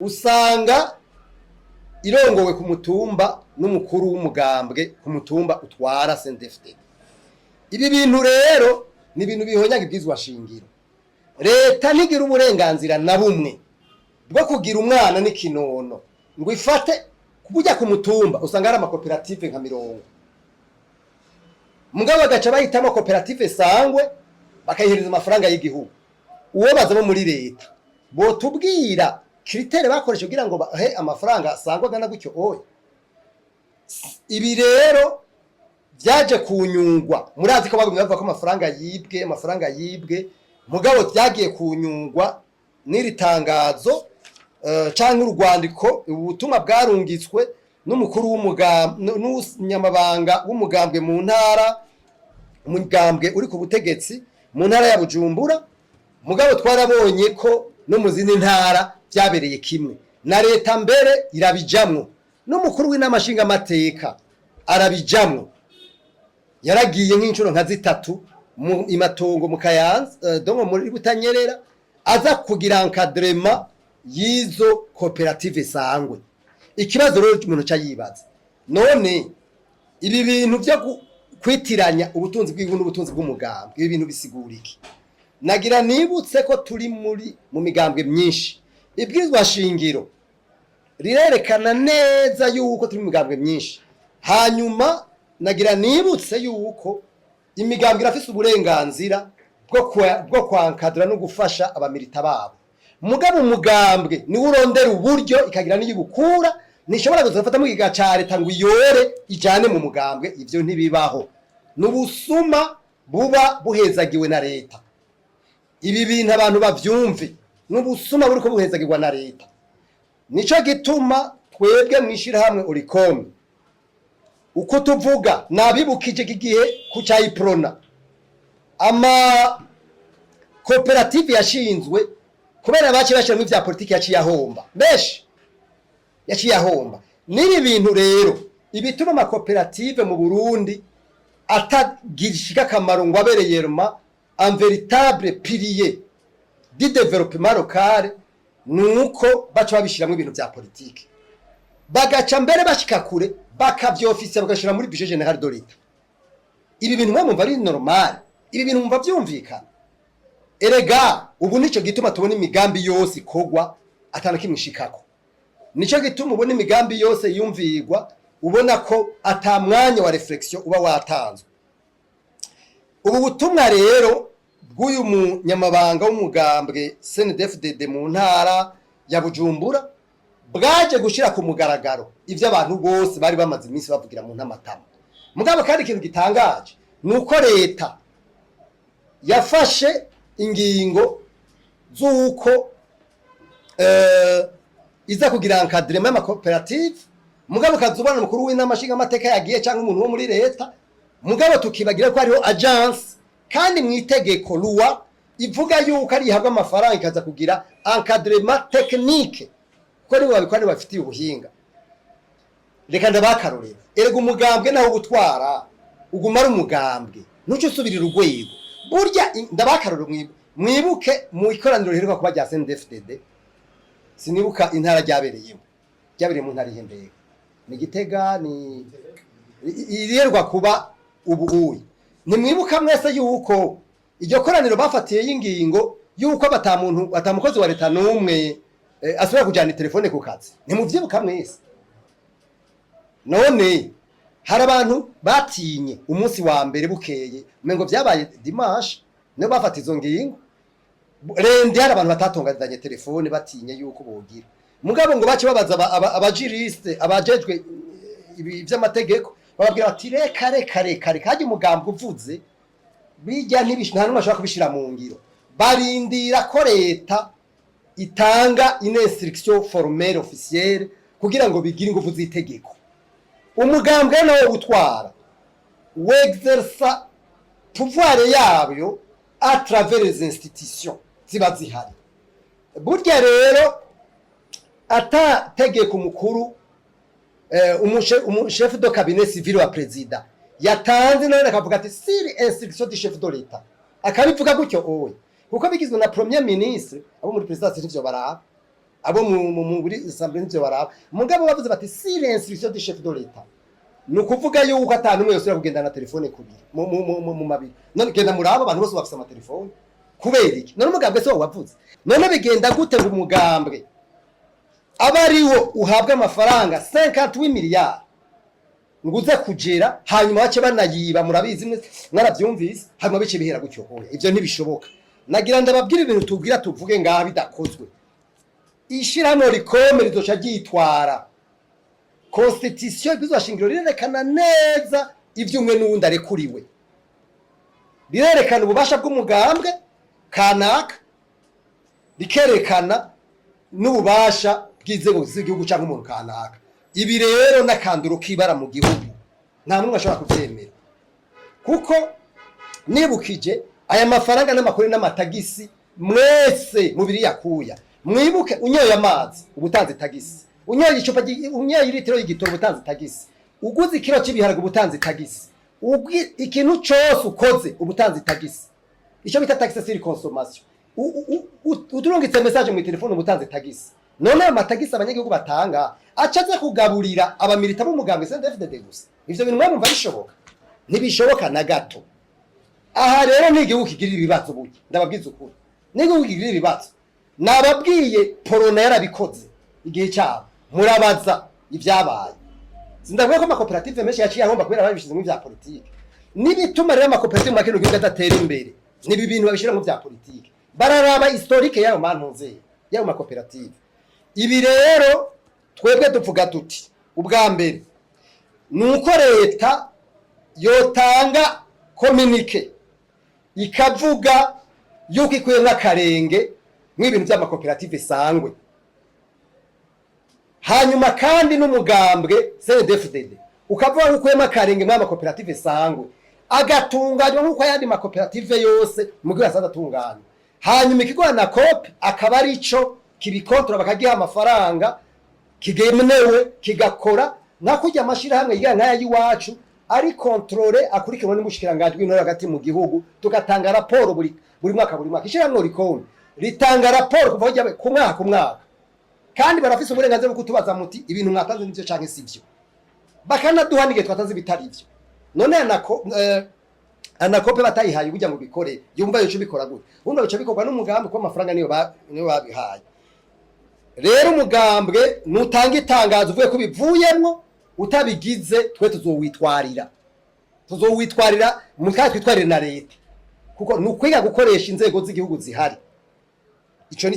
usanga irongowe ku mutumba n'umukuru w'umugambwe ku mutumba utwara CNDD-FDD. Ibi bintu rero ni ibintu bihonyaga ibyizwa shingiro. Leta ntigira uburenganzira na bumwe bwo kugira umwana n'ikinono ngo ifate kubujya ku mutumba usanga ari amakoperative nka 100. Mugabo bagaca bahitamo koperative sangwe bakayihereza amafaranga y'igihugu. Uwo bazamo muri leta bo tubwira kritere bakoresha kugira ngo bahe amafaranga sangwe gana gutyo oya. Ibi rero byaje kunyungwa, murazi ko bagumye bavuga ko amafaranga yibwe mugabo byagiye kunyungwa n'iri tangazo canke urwandiko ubutumwa bwarungitswe n'umukuru n'umunyamabanga w'umugambwe mu ntara, umugambwe uri ku butegetsi mu ntara ya Bujumbura. Mugabo twarabonye ko no mu zindi ntara byabereye kimwe, na leta mbere irabijamwo, n'umukuru w'inamashinga amateka arabijamwo. Yaragiye nk'incuro nka 3 mu imatongo mu Kayanza dongo muri Butanyerera aza kugira encadrement yizo koperative sangwe. Ikibazo rero umuntu cayibaza, none ibi bintu byo kwitiranya ubutunzi bw'igihugu n'ubutunzi bw'umugambwe ibi bintu bisigura iki? Nagira nibutse ko turi mu migambwe myinshi, ibwirizwa shingiro rirerekana neza yuko turi mu migambwe myinshi. Hanyuma nagira nibutse yuko imigambwe irafise uburenganzira bwo kwankadra no gufasha abamilita babo. Mugabo umugambwe ni urondera uburyo ikagira n'iyibukura, nishobora kuzafata mu giga ca leta ngo iyore ijane mu mugambwe. Ivyo ntibibaho, n'ubusuma buba buhezagiwe na leta. Ibi bintu abantu bavyumve, n'ubusuma buriko buhezagirwa na leta. Nico gituma twebwe mwishira hamwe Oricom uko tuvuga nabibukije kigihe ku cyayiprona ama koperative yashinzwe kubera bace bashira mu vya politiki yaciye ahomba beshi, yaciye ahomba. N'ibi bintu rero ibituma ama koperative mu Burundi atagirishika kamaro ngo abereye un véritable pilier du développement local, nuko baca babishiramo ibintu vya politiki bagaca mbere bashika kure bakavyofisa bagashira muri budget général de l'État. Ibi bintu mwumva ari normal, ibi bintu mwumva vyumvikana. Erega ubu nico gituma tubona imigambi yose ikogwa atana kimwishikako. Nico gituma ubona imigambi yose yumvirwa, ubona ko atamwanya wa reflexion uba watanzwe. Ubu butumwa rero bw'uyu munyamabanga w'umugambwe CNDD-FDD mu ntara ya Bujumbura bwaje gushira ku mugaragaro ivyo abantu bose bari bamaze iminsi bavugira mu ntamatama. Mugabo kandi ikintu gitangaje nuko leta yafashe ingingo z'uko iza kugira encadrement y'ama koperative. Mugabo kazubana mukuru w'inamashinga amateka yagiye cyangwa umuntu wo muri leta. Mugabo tukibagira ko hariho agence kandi mu itegeko loi ivuga yuko ari ihabwa amafaranga ikaza kugira encadrement technique ko nibo babikora bafitiye ubuhinga. Reka ndabakarorera, erega umugambwe naho gutwara uguma ari umugambwe nuco usubirira urwego. Burya ndabakarorera mwibuke mu ikoraniro riheruka kuba rya CNDD-FDD, sinibuka intara ryabereyemo mu ntara ihembeye ni Gitega, ni iriherwa kuba ubuhuye. Nimwibuka mwese yuko iryo koraniro bafatiye y'ingingo yuko atamukozi wa leta n'umwe asubira kujana telefone ku kazi. Nimuvyibuka mwese. None hari abantu batinye umunsi wa mbere bukeye umengo vyabaye dimanche no bafata izo ngingo. Rende hari abantu batatongazanye telefone batinye yuko bogira. Mugabo ngo bace babaza abajuriste abajejwe ivy'amategeko bababwira ati reka kaje umugambwe uvuze bijya nta numwe ashaka kubishira mu ngiro. Barindira ko leta itanga une instruction formelle officielle kugira ngo bigire ingufu z'itegeko. Umugambwe nawe gutwara wexerça pouvoir yabyo à travers les institutions ziba zihari. Burya rero ata tegeko mukuru chef de cabinet civil wa president yatanze none akavuga ati siri instruction du chef de l'État akabivuga gutyo owe kuko bigizwe na premier ministre abo muri presidence n'ivyo baraba abo muri assemblée n'ivyo baraba mugabo bavuze bati silence sur du chef de l'état nukuvuga yuko atanu umwe yose kugenda na telefone kubiri mu mabiri none genda muraba abantu bose bafise ama telefone kubera iki none umugambwe se wavuze none bigenda gute ngo umugambwe abariwo uhabwa amafaranga 58 miliyari nguze kugera hanyuma bace banayiba murabizi mwaravyumvise hanyuma bice bihera gutyo hoya ivyo ntibishoboka nagira ndababwira ibintu tubwira tuvuge ngaha bidakozwe ishiramo rikome rizoca ryitwara constitution bizashingiro rirerekana neza ivyumwe n'uwundi arekuriwe rirerekana ububasha bw'umugambwe kanaka rikerekana n'ububasha bw'inzego z'igihugu cyangwa umuntu kanaka ibi rero nakanduro kibara mu gihugu nta muntu ashobora kuvyemera kuko nibukije aya mafaranga n'amakuru n'amatagisi mwese mubiri yakuya mwibuke unyoye amazi ubutanze tagisi unyoye icupa unyoye litiro y'igitoro ubutanze tagisi uguze ikiro cy'ibiharage ubutanze tagisi ikintu cyose ukoze ubutanze tagisi icyo bita taxe sur consommation uturungitse message mu telefone ubutanze tagisi none amatagisi abanyagihugu batanga acaze kugaburira abamilita b'umugambwe CNDD-FDD gusa ivyo bintu mwumva bishoboka ntibishoboka na gato aha rero n'igihugu kigira ibibazo buye ndababwiza ukuri n'igihugu kigira ibibazo nababwiye porona yarabikoze igihe cyabo murabaza ivyabaye sindavuga ko amakoperative menshi yaciye ahomba kubera babishize mu vya politike nibituma rero amakoperative mu kintu gihugu adatera imbere nibi bintu babishira mu vya politike bararaba historique yayo mantuze yayo makoperative ibi rero twebwe dupfuga tuti ubwa mbere nuko leta yotanga communique ikavuga yuko ikuye nk'akarenge mw'ibintu by'amakoperative sangwe hanyuma kandi n'umugambwe CNDD-FDD ukavuga yuko ikuye akarenge mw'amakoperative sangwe agatunganywa nk'uko ayandi makoperative yose mu gihe asanzwe atunganywa hanyuma ikigo na COP akaba ari ico kibikontora bakagiha amafaranga kigemenewe kigakora nakujya amashirahamwe yiga nkaya yiwacu ari controle akurikiranwa n'umushikiranganje w'intore hagati mu gihugu tugatanga raporo buri mwaka ishiramwe rikone ritanga raporo kuva hojya ku mwaka kandi barafise uburenganzira bwo kutubaza muti ibintu mwatanze n'ivyo canke sivyo bakanaduha nige twatanze bitari ivyo none anakope batayihaye burya ngo bikore yumva yo bikora gute umva bico bikorwa n'umugambi ko amafaranga niyo babihaye rero umugambwe nutanga itangazo uvuye ko bivuyemwo utabigize twe tuzowitwarira mukaya twitwarire na leta kuko nukwiga gukoresha inzego z'igihugu zihari ico